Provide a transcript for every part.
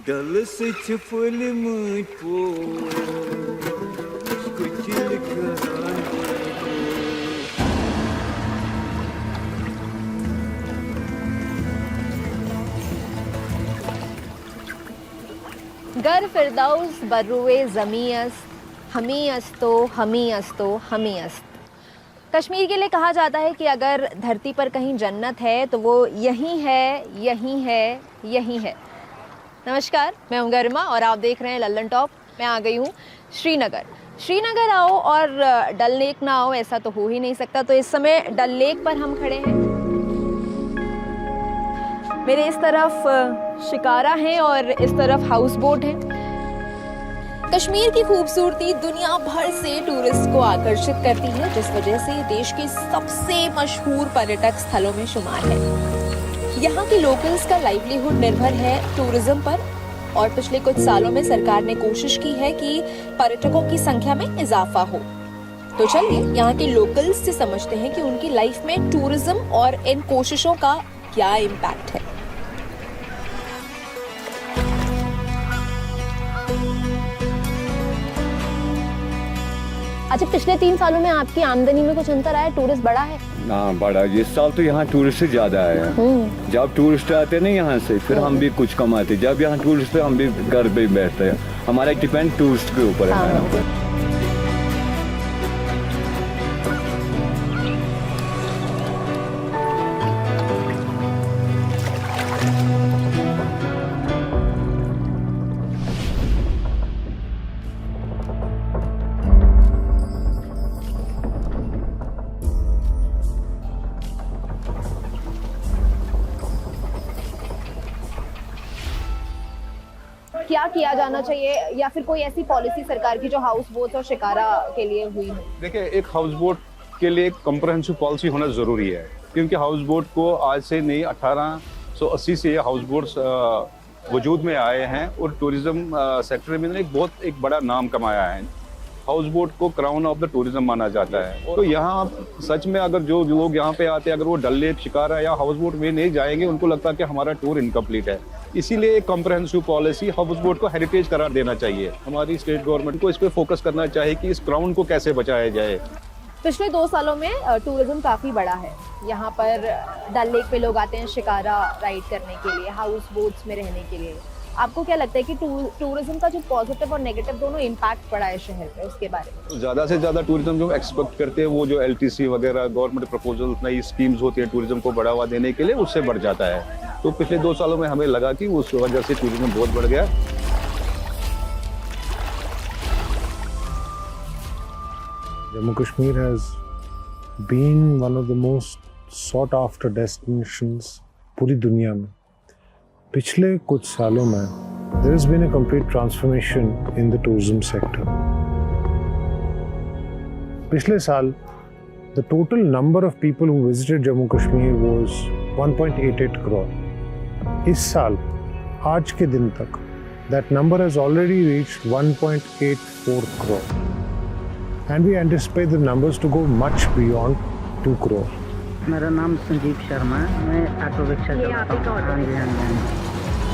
Dalı saçı fılımı po Kuchil karan गर फिरदौस बर्रुए ज़मी अस्त हमी अस्तो हमी अस्तो हमी अस्त। कश्मीर के लिए कहा जाता है कि अगर धरती पर कहीं जन्नत है तो वो यहीं है, यहीं है, यहीं है। नमस्कार, मैं हूं गरिमा और आप देख रहे हैं लल्लन टॉप। मैं आ गई हूं श्रीनगर। श्रीनगर आओ और डल लेक ना आओ, ऐसा तो हो ही नहीं सकता। तो इस समय डल लेक पर हम खड़े हैं। मेरे इस तरफ शिकारा है और इस तरफ हाउस बोट है। कश्मीर की खूबसूरती दुनिया भर से टूरिस्ट को आकर्षित करती है, जिस वजह से देश के सबसे मशहूर पर्यटक स्थलों में शुमार है। यहाँ के लोकल्स का लाइवलीहुड निर्भर है टूरिज्म पर और पिछले कुछ सालों में सरकार ने कोशिश की है कि पर्यटकों की संख्या में इजाफा हो। तो चलिए यहाँ के लोकल्स से समझते हैं कि उनकी लाइफ में टूरिज्म और इन कोशिशों का क्या इम्पैक्ट है। अच्छा, पिछले 3 सालों में आपकी आमदनी में कुछ अंतर आया? टूरिस्ट बढ़ा है? हाँ, बढ़ा। इस साल तो यहाँ टूरिस्ट से ज्यादा आए हैं। जब टूरिस्ट आते ना यहाँ से, फिर हम भी कुछ कमाते। जब यहाँ टूरिस्ट हम भी घर पे बैठते हैं। हमारा डिपेंड टूरिस्ट के ऊपर है। क्या किया जाना चाहिए या फिर कोई ऐसी पॉलिसी सरकार की जो हाउस बोट्स और शिकारा के लिए हुई हो? देखिए, एक हाउस बोट के लिए एक कम्प्रहेंसिव पॉलिसी होना जरूरी है, क्योंकि हाउस बोट को आज से नहीं 1880 से हाउस बोट्स वजूद में आए हैं और टूरिज्म सेक्टर में एक बड़ा नाम कमाया है। हाउस बोट को क्राउन ऑफ द टूरिज्म माना जाता है। तो यहाँ सच में अगर जो लोग यहाँ पे आते हैं, अगर वो डल लेक, शिकारा या हाउस बोट में नहीं जाएंगे, उनको लगता है कि हमारा टूर इनकम्प्लीट है। इसीलिए एक कॉम्प्रहेंसिव पॉलिसी हाउस बोट को हेरिटेज करार देना चाहिए। हमारी स्टेट गवर्नमेंट को इस पे फोकस करना चाहिए कि इस क्राउन को कैसे बचाया जाए। पिछले 2 सालों में टूरिज्म काफी बढ़ा है। यहाँ पर डल लेक पे लोग आते हैं शिकारा राइड करने के लिए, हाउस बोट्स में रहने के लिए। आपको क्या लगता है कि टूरिज्म का जो पॉजिटिव और नेगेटिव दोनों इम्पैक्ट पड़ा है शहर पे, उसके बारे में? ज्यादा से ज्यादा टूरिज्म जो एक्सपेक्ट करते हैं, वो जो LTC वगैरह गवर्नमेंट प्रपोजल, नई स्कीम्स होती है टूरिज्म को बढ़ावा देने के लिए, उससे बढ़ जाता है। तो पिछले 2 सालों में हमें लगा कि उस वजह से टूरिज्म बहुत बढ़ गया। Jammu Kashmir has been one of the most sought after destinations पूरी दुनिया में। पिछले कुछ सालों में there has been a complete transformation in the tourism sector. पिछले साल the total number of people who visited Jammu Kashmir was 1.88 crore. इस साल आज के दिन तक that number has already reached 1.84 crore. And we anticipate the numbers to go much beyond 2 crore. मेरा नाम संजीव शर्मा है, मैं ऑटो रिक्शा चलाता हूँ।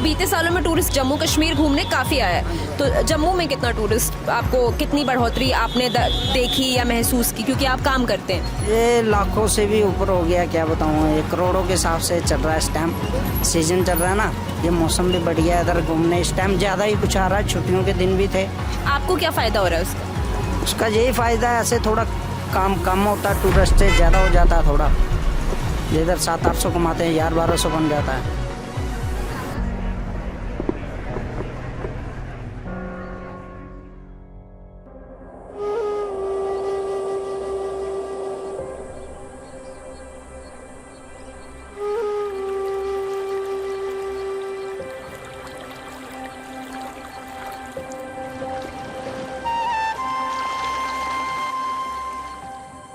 बीते सालों में टूरिस्ट जम्मू कश्मीर घूमने काफी आया है। तो जम्मू में कितना टूरिस्ट, आपको कितनी बढ़ोतरी आपने देखी या महसूस की, क्योंकि आप काम करते हैं? ये लाखों से भी ऊपर हो गया, क्या बताऊँ। ये करोड़ों के हिसाब से चल रहा है। इस टाइम सीजन चल रहा है ना, ये मौसम भी बढ़िया है इधर घूमने। इस टाइम ज़्यादा ही कुछ आ रहा है, छुट्टियों के दिन भी थे। आपको क्या फ़ायदा हो रहा है उसका? उसका यही फ़ायदा है, ऐसे थोड़ा काम कम होता है, टूरिस्ट से ज़्यादा हो जाता है थोड़ा। इधर 700-800 कमाते हैं, 1100-1200 बन जाता है।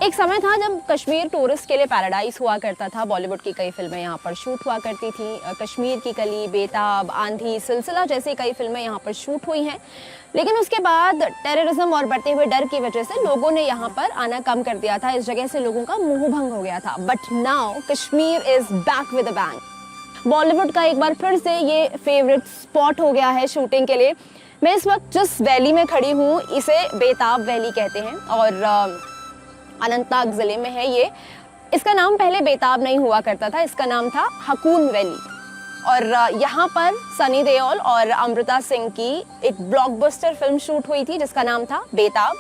एक समय था जब कश्मीर टूरिस्ट के लिए पैराडाइज हुआ करता था। बॉलीवुड की कई फिल्में यहाँ पर शूट हुआ करती थी। कश्मीर की कली, बेताब, आंधी, सिलसिला जैसी कई फिल्में यहाँ पर शूट हुई हैं। लेकिन उसके बाद टेररिज्म और बढ़ते हुए डर की वजह से लोगों ने यहाँ पर आना कम कर दिया था। इस जगह से लोगों का मुंह भंग हो गया था। But now Kashmir is back with a bang. Bollywood का एक बार फिर से ये फेवरेट स्पॉट हो गया है शूटिंग के लिए। मैं इस वक्त जिस वैली में खड़ी हूँ इसे बेताब वैली कहते हैं और अनंतनाग ज़िले में है ये। इसका नाम पहले बेताब नहीं हुआ करता था, इसका नाम था हकून वैली। और यहाँ पर सनी देओल और अमृता सिंह की एक ब्लॉकबस्टर फिल्म शूट हुई थी जिसका नाम था बेताब।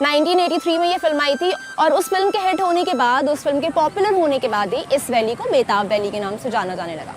1983 में ये फिल्म आई थी और उस फिल्म के हिट होने के बाद, उस फिल्म के पॉपुलर होने के बाद ही इस वैली को बेताब वैली के नाम से जाना जाने लगा।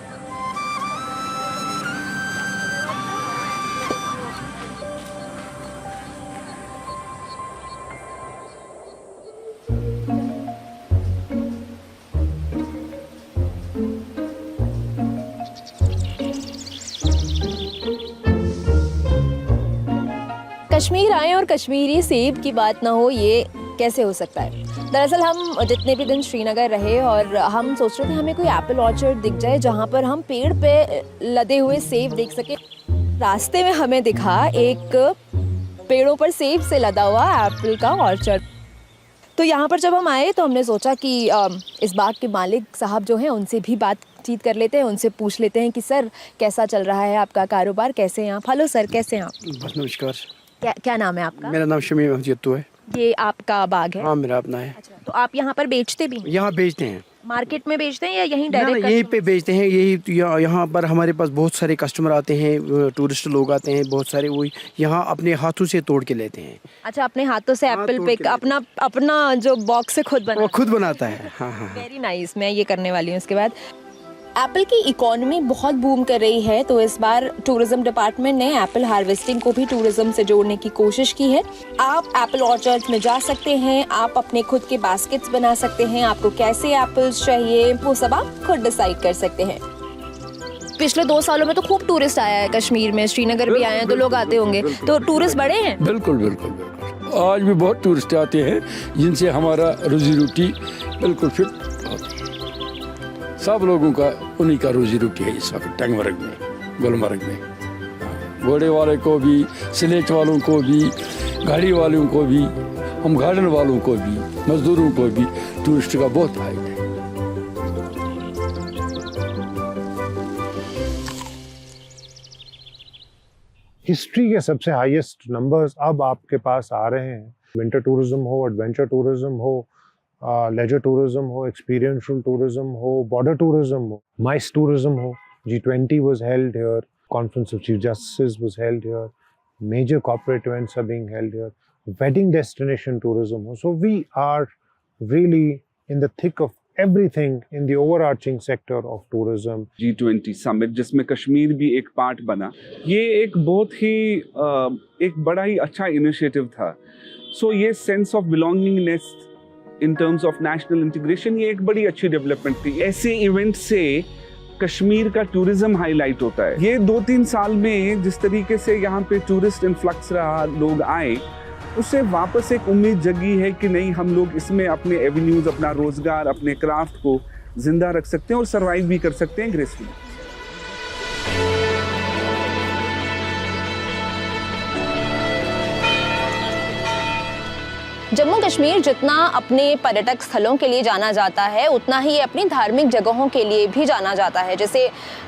कश्मीर आए और कश्मीरी सेब की बात ना हो, ये कैसे हो सकता है। दरअसल हम जितने भी दिन श्रीनगर रहे और हम सोच रहे थे हमें कोई एप्पल ऑर्चर्ड दिख जाए जहाँ पर हम पेड़ पे लदे हुए सेब देख सके। रास्ते में हमें दिखा एक पेड़ों पर सेब से लदा हुआ एप्पल का ऑर्चर्ड। तो यहाँ पर जब हम आए तो हमने सोचा कि इस बाग के मालिक साहब जो हैं उनसे भी बातचीत कर लेते हैं, उनसे पूछ लेते हैं कि सर कैसा चल रहा है आपका कारोबार, कैसे हैं आप। हेलो सर, कैसे हैं आप? बस नमस्कार। क्या नाम है आपका? मेरा नाम शमीम अहमद जत्तू है। ये आपका बाग है? हाँ, मेरा अपना है। अच्छा, तो आप यहाँ पर बेचते भी हैं? यहाँ बेचते हैं। मार्केट में बेचते हैं या यहीं ना, डायरेक्ट? यहीं पे बेचते हैं। यही यहाँ पर हमारे पास बहुत सारे कस्टमर आते हैं, टूरिस्ट लोग आते हैं बहुत सारे, वो यहाँ अपने हाथों से तोड़ के लेते हैं। अच्छा, अपने हाथों से एप्पल पिक अपना जो बॉक्स से खुद वो खुद बनाता है। हाँ हाँ। वेरी नाइस, मैं ये करने वाली हूँ। इसके बाद एप्पल की इकोनॉमी बहुत बूम कर रही है, तो इस बार टूरिज्म डिपार्टमेंट ने एप्पल हार्वेस्टिंग को भी टूरिज्म से जोड़ने की कोशिश की है। आप एप्पल ऑर्चर्ड्स में जा सकते हैं, आप अपने खुद के बास्केट्स बना सकते हैं, आपको कैसे एप्पल्स चाहिए वो सब आप खुद डिसाइड कर सकते हैं। पिछले 2 सालों में तो खूब टूरिस्ट आया है कश्मीर में, श्रीनगर भी आए हैं तो लोग आते होंगे, तो टूरिस्ट बढ़े हैं? बिल्कुल बिल्कुल बिल्कुल। आज भी बहुत टूरिस्ट आते हैं जिनसे हमारा रोजी रोटी बिल्कुल फिट होती है। सब लोगों का उन्हीं का रोजी रोटी है इस वक्त टंगमर्ग में, गुलमर्ग में। घोड़े वाले को भी, स्लेट वालों को भी, गाड़ी वालों को भी, हम गार्डन वालों को भी, मजदूरों को भी टूरिस्ट का बहुत फायदा है। हिस्ट्री के सबसे हाईएस्ट नंबर्स अब आपके पास आ रहे हैं। विंटर टूरिज्म हो, एडवेंचर टूरिज्म हो, लेजर टूरिज्म हो, एक्सपीरियंशियल टूरिज्म हो, बॉर्डर टूरिज्म हो, माइस टूरिज्म हो। G20 was held here, Conference of Chief Justices was held here, major corporate events are being held here, wedding destination tourism ho. So we are really in the thick of everything in the overarching sector of tourism. G20 summit जिसमें कश्मीर भी एक part बना, ये एक बहुत ही एक बड़ा ही अच्छा इनिशिएटिव था। सो ये sense of belongingness in terms of national integration, ये एक बड़ी अच्छी डेवलपमेंट थी। ऐसे इवेंट से कश्मीर का टूरिज्म हाईलाइट होता है। ये 2-3 साल में जिस तरीके से यहाँ पे टूरिस्ट इन्फ्लक्स रहा, लोग आए, उससे वापस एक उम्मीद जगी है कि नहीं, हम लोग इसमें अपने एवेन्यूज, अपना रोजगार, अपने क्राफ्ट को जिंदा रख सकते हैं और सरवाइव भी कर सकते हैं ग्रेसफुली। जम्मू कश्मीर जितना अपने पर्यटक स्थलों के लिए जाना जाता है, उतना ही अपनी धार्मिक जगहों के लिए भी जाना जाता है। जैसे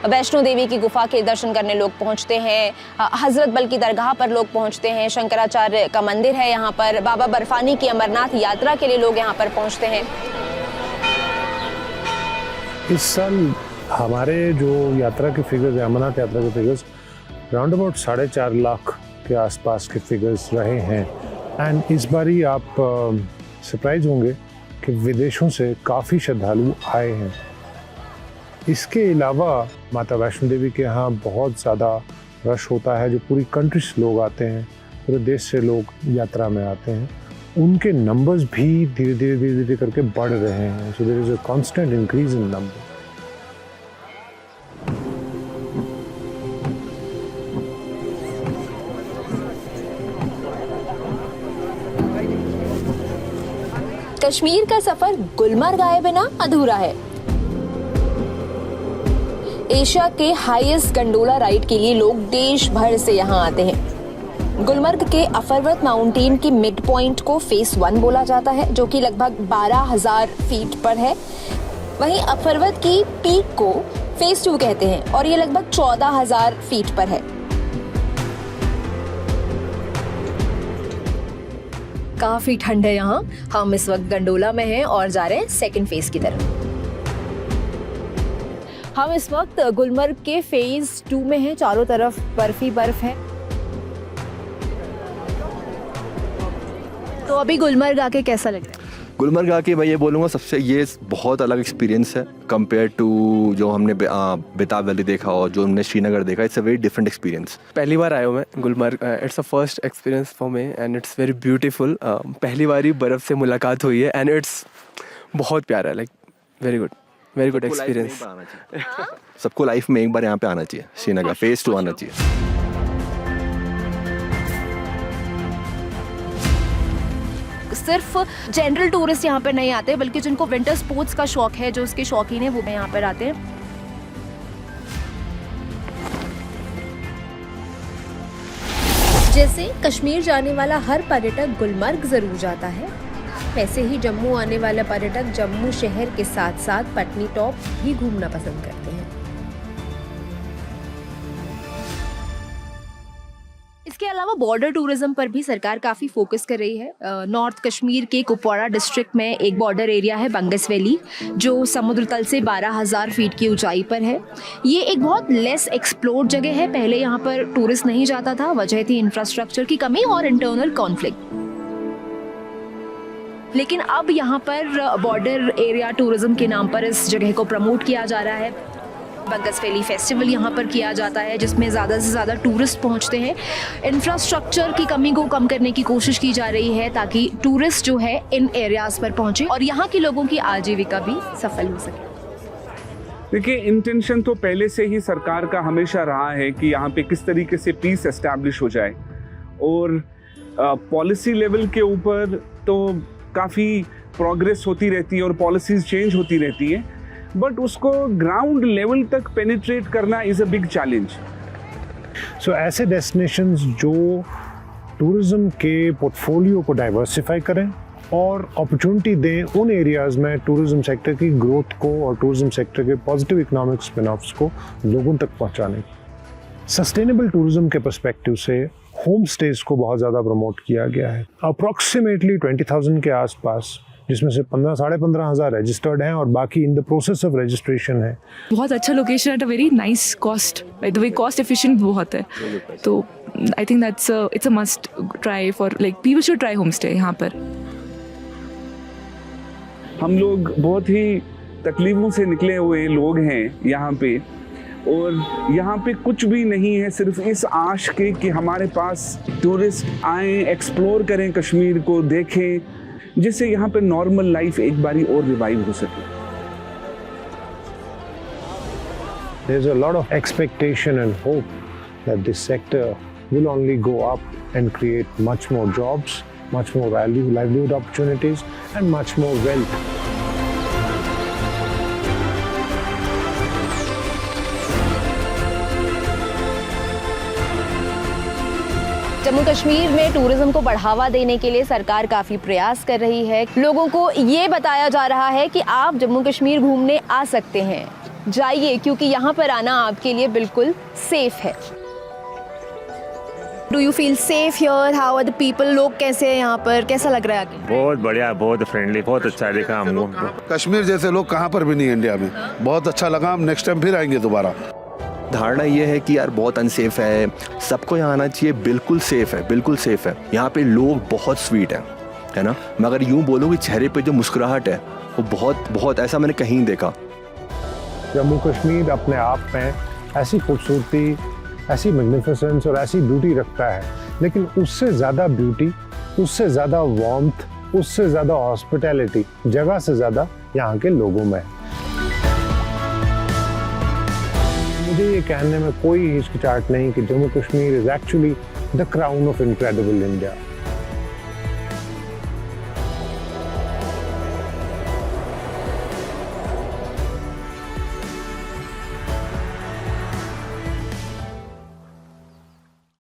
वैष्णो देवी की गुफा के दर्शन करने लोग पहुंचते हैं, हजरत बल की दरगाह पर लोग पहुंचते हैं, शंकराचार्य का मंदिर है यहाँ पर, बाबा बर्फानी की अमरनाथ यात्रा के लिए लोग यहाँ पर पहुंचते हैं। इस साल हमारे जो यात्रा के फिगर्स, अमरनाथ यात्रा के फिगर्स राउंड अबाउट 4.5 लाख के आसपास के फिगर्स रहे हैं। एंड इस बारी आप सरप्राइज होंगे कि विदेशों से काफ़ी श्रद्धालु आए हैं। इसके अलावा माता वैष्णो देवी के यहाँ बहुत ज़्यादा रश होता है, जो पूरी कंट्री से लोग आते हैं, पूरे देश से लोग यात्रा में आते हैं। उनके नंबर्स भी धीरे धीरे करके बढ़ रहे हैं। So there is a constant increase in number. Kashmir का सफर गुलमर्ग आए बिना अधूरा है। एशिया के हाईएस्ट गंडोला राइड के लिए लोग देश भर से यहाँ आते हैं। गुलमर्ग के अफरवत माउंटेन की मिड पॉइंट को फेस 1 बोला जाता है, जो कि लगभग 12,000 फीट पर है। वहीं अफरवत की पीक को फेस 2 कहते हैं और ये लगभग 14,000 फीट पर है। काफी ठंड है यहाँ। हम इस वक्त गंडोला में हैं और जा रहे हैं सेकंड फेज की तरफ। हम इस वक्त गुलमर्ग के फेज 2 में हैं। चारों तरफ बर्फ ही बर्फ है। तो अभी गुलमर्ग आके कैसा लग रहा है? गुलमर्ग आके मैं ये बोलूँगा सबसे ये बहुत अलग एक्सपीरियंस है कंपेयर टू जो हमने बेताब वैली देखा और जो हमने श्रीनगर देखा। It's a very different experience. पहली बार आया हूँ मैं Gulmarg. It's a first experience for me and it's very beautiful. पहली बार ही बर्फ़ से मुलाकात हुई है एंड इट्स बहुत प्यारा है। Like very good experience. सबको लाइफ में एक बार यहाँ पे आना चाहिए। श्रीनगर फेज 2 आना चाहिए। सिर्फ जनरल टूरिस्ट यहाँ पर नहीं आते, बल्कि जिनको विंटर स्पोर्ट्स का शौक है, जो उसके शौकीन है, वो भी यहाँ पर आते हैं। जैसे कश्मीर जाने वाला हर पर्यटक गुलमर्ग जरूर जाता है, वैसे ही जम्मू आने वाला पर्यटक जम्मू शहर के साथ साथ पटनी टॉप भी घूमना पसंद करते हैं। इसके अलावा बॉर्डर टूरिज्म पर भी सरकार काफ़ी फोकस कर रही है। नॉर्थ कश्मीर के कुपवाड़ा डिस्ट्रिक्ट में एक बॉर्डर एरिया है बंगस वैली, जो समुद्र तल से 12,000 फीट की ऊंचाई पर है। ये एक बहुत लेस एक्सप्लोर्ड जगह है। पहले यहाँ पर टूरिस्ट नहीं जाता था। वजह थी इंफ्रास्ट्रक्चर की कमी और इंटरनल कॉन्फ्लिक्ट। लेकिन अब यहाँ पर बॉर्डर एरिया टूरिज्म के नाम पर इस जगह को प्रमोट किया जा रहा है। बंगस वैली फेस्टिवल यहाँ पर किया जाता है, जिसमें ज़्यादा से ज़्यादा टूरिस्ट पहुँचते हैं। इंफ्रास्ट्रक्चर की कमी को कम करने की कोशिश की जा रही है, ताकि टूरिस्ट जो है इन एरियाज़ पर पहुँचे और यहाँ के लोगों की आजीविका भी सफल हो सके। देखिए, इंटेंशन तो पहले से ही सरकार का हमेशा रहा है कि यहाँ पे किस तरीके से पीस एस्टैब्लिश हो जाए, और पॉलिसी लेवल के ऊपर तो काफ़ी प्रोग्रेस होती रहती है और पॉलिसीज़ चेंज होती रहती हैं, बट उसको ग्राउंड लेवल तक पेनिट्रेट करना इज़ अ बिग चैलेंज। सो ऐसे डेस्टिनेशंस जो टूरिज्म के पोर्टफोलियो को डाइवर्सिफाई करें और अपॉर्चुनिटी दें उन एरियाज़ में टूरिज्म सेक्टर की ग्रोथ को और टूरिज्म सेक्टर के पॉजिटिव इकोनॉमिक स्पिन ऑफ्स को लोगों तक पहुंचाने की। सस्टेनेबल टूरिज्म के पर्सपेक्टिव से होम स्टेज को बहुत ज़्यादा प्रमोट किया गया है। अप्रॉक्सीमेटली 20,000 के आसपास, जिसमें से 15,000 रजिस्टर्ड हैं और बाकी in the process of registration है। बहुत अच्छा location at a very nice cost. By the way cost efficient बहुत है, तो I think that's it's a must try for like people should try home stay यहाँ पर। हम लोग बहुत ही तकलीफों से निकले हुए लोग हैं यहाँ पे, और यहाँ पे कुछ भी नहीं है सिर्फ इस आश के कि हमारे पास टूरिस्ट आएँ, एक्सप्लोर करें, कश्मीर को देखें, जिससे यहाँ पे नॉर्मल लाइफ एक बारी और रिवाइव हो सके। There's a lot of expectation and hope that this sector will only go up and create much more jobs, much more value, livelihood opportunities, and much more wealth. Jammu Kashmir में tourism को बढ़ावा देने के लिए सरकार काफ़ी प्रयास कर रही है। लोगों को ये बताया जा रहा है कि आप जम्मू कश्मीर घूमने आ सकते हैं, जाइए, क्योंकि यहाँ पर आना आपके लिए बिल्कुल सेफ है। Do you feel safe here? How are the people? लोग कैसे हैं यहाँ पर? कैसा लग रहा है आगे? बहुत बढ़िया, बहुत फ्रेंडली, बहुत अच्छा देखा हम लोग। कश्मीर जैसे लोग कहाँ पर भी नहीं इंडिया में। बहुत अच्छा लगा, हम नेक्स्ट टाइम फिर आएंगे दोबारा। धारणा ये है कि यार बहुत अनसेफ है, सबको यहाँ आना चाहिए। बिल्कुल सेफ है, बिल्कुल सेफ है। यहाँ पे लोग बहुत स्वीट हैं, है ना। मैं अगर यूँ बोलूँ कि चेहरे पे जो मुस्कुराहट है वो बहुत ऐसा मैंने कहीं देखा। जम्मू कश्मीर अपने आप में ऐसी खूबसूरती, ऐसी मैग्निफिसेंस और ऐसी ब्यूटी रखता है, लेकिन उससे ज़्यादा ब्यूटी, उससे ज़्यादा वार्मथ, उससे ज़्यादा हॉस्पिटैलिटी जगह से ज़्यादा यहाँ के लोगों में है। मुझे ये कहने में कोई हिचकिचाहट नहीं कि Jammu Kashmir is actually the crown of incredible India.